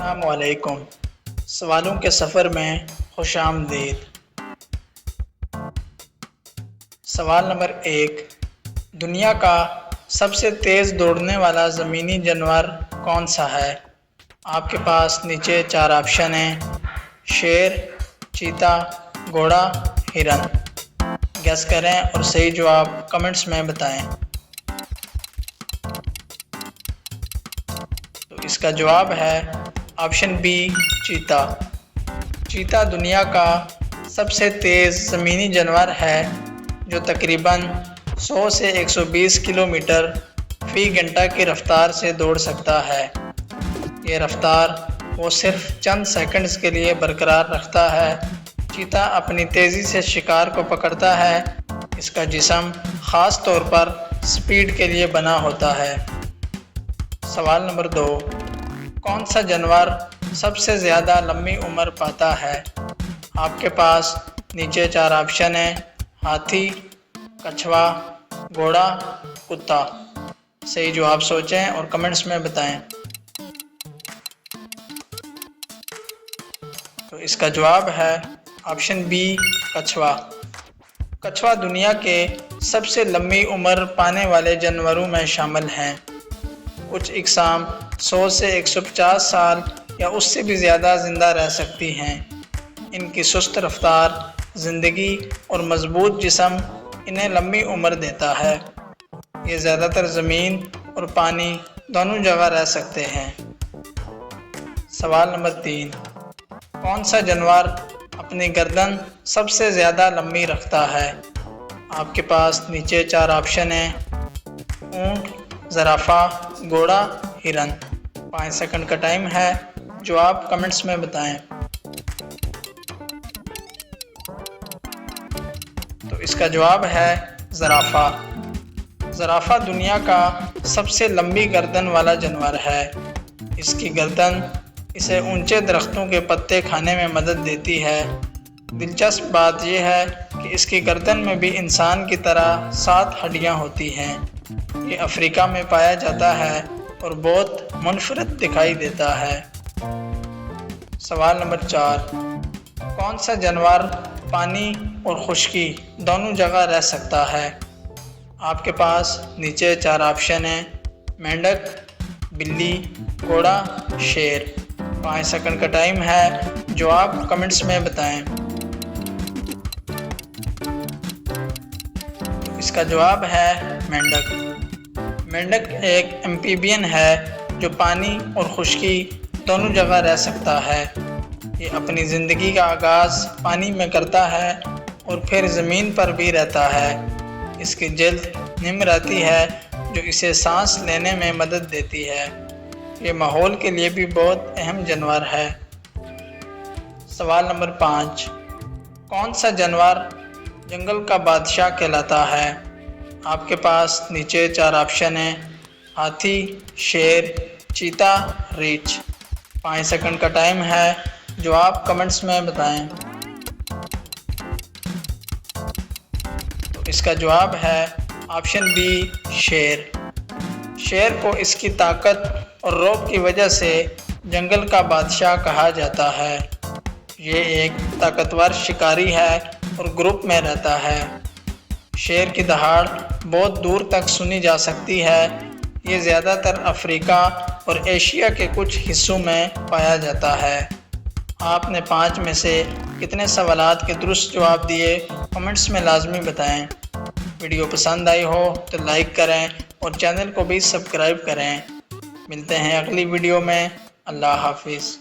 السلام علیکم۔ سوالوں کے سفر میں خوش آمدید۔ سوال نمبر 1، دنیا کا سب سے تیز دوڑنے والا زمینی جانور کون سا ہے؟ آپ کے پاس نیچے 4 آپشن ہیں: شیر، چیتا، گھوڑا، ہرن۔ گیس کریں اور صحیح جواب کمنٹس میں بتائیں۔ تو اس کا جواب ہے آپشن بی، چیتا۔ چیتا دنیا کا سب سے تیز زمینی جانور ہے جو تقریباً 100 سے 120 کلومیٹر فی گھنٹہ کی رفتار سے دوڑ سکتا ہے۔ یہ رفتار وہ صرف چند سیکنڈز کے لیے برقرار رکھتا ہے۔ چیتا اپنی تیزی سے شکار کو پکڑتا ہے۔ اس کا جسم خاص طور پر سپیڈ کے لیے بنا ہوتا ہے۔ سوال نمبر 2، کون سا جانور سب سے زیادہ لمبی عمر پاتا ہے؟ آپ کے پاس نیچے 4 آپشن ہیں: ہاتھی، کچھوا، گھوڑا، کتا۔ صحیح جواب سوچیں اور کمنٹس میں بتائیں۔ تو اس کا جواب ہے آپشن بی، کچھوا۔ کچھوا دنیا کے سب سے لمبی عمر پانے والے جانوروں میں شامل ہیں۔ کچھ اقسام 100 سے 150 سال یا اس سے بھی زیادہ زندہ رہ سکتی ہیں۔ ان کی سست رفتار، زندگی اور مضبوط جسم انہیں لمبی عمر دیتا ہے۔ یہ زیادہ تر زمین اور پانی دونوں جگہ رہ سکتے ہیں۔ سوال نمبر 3، کون سا جانور اپنی گردن سب سے زیادہ لمبی رکھتا ہے؟ آپ کے پاس نیچے 4 آپشن ہیں: اونٹ، زرافہ، گھوڑا، ہرن۔ 5 سیکنڈ کا ٹائم ہے، جواب کمنٹس میں بتائیں۔ تو اس کا جواب ہے زرافہ۔ زرافہ دنیا کا سب سے لمبی گردن والا جانور ہے۔ اس کی گردن اسے اونچے درختوں کے پتے کھانے میں مدد دیتی ہے۔ دلچسپ بات یہ ہے کہ اس کی گردن میں بھی انسان کی طرح 7 ہڈیاں ہوتی ہیں۔ یہ افریقہ میں پایا جاتا ہے اور بہت منفرد دکھائی دیتا ہے۔ سوال نمبر 4، کون سا جانور پانی اور خشکی دونوں جگہ رہ سکتا ہے؟ آپ کے پاس نیچے 4 آپشن ہیں: مینڈک، بلی، گھوڑا، شیر۔ 5 سیکنڈ کا ٹائم ہے، جواب کمنٹس میں بتائیں۔ اس کا جواب ہے مینڈک۔ مینڈک ایک ایمفیبین ہے جو پانی اور خشکی دونوں جگہ رہ سکتا ہے۔ یہ اپنی زندگی کا آغاز پانی میں کرتا ہے اور پھر زمین پر بھی رہتا ہے۔ اس کی جلد نم رہتی ہے جو اسے سانس لینے میں مدد دیتی ہے۔ یہ ماحول کے لیے بھی بہت اہم جانور ہے۔ سوال نمبر 5، کون سا جانور جنگل کا بادشاہ کہلاتا ہے؟ آپ کے پاس نیچے 4 آپشن ہیں: ہاتھی، شیر، چیتا، ریچھ۔ 5 سیکنڈ کا ٹائم ہے، جواب کمنٹس میں بتائیں۔ تو اس کا جواب ہے آپشن بی، شیر۔ شیر کو اس کی طاقت اور رعب کی وجہ سے جنگل کا بادشاہ کہا جاتا ہے۔ یہ ایک طاقتور شکاری ہے اور گروپ میں رہتا ہے۔ شیر کی دہاڑ بہت دور تک سنی جا سکتی ہے۔ یہ زیادہ تر افریقہ اور ایشیا کے کچھ حصوں میں پایا جاتا ہے۔ آپ نے 5 میں سے کتنے سوالات کے درست جواب دیے، کمنٹس میں لازمی بتائیں۔ ویڈیو پسند آئی ہو تو لائک کریں اور چینل کو بھی سبسکرائب کریں۔ ملتے ہیں اگلی ویڈیو میں۔ اللہ حافظ۔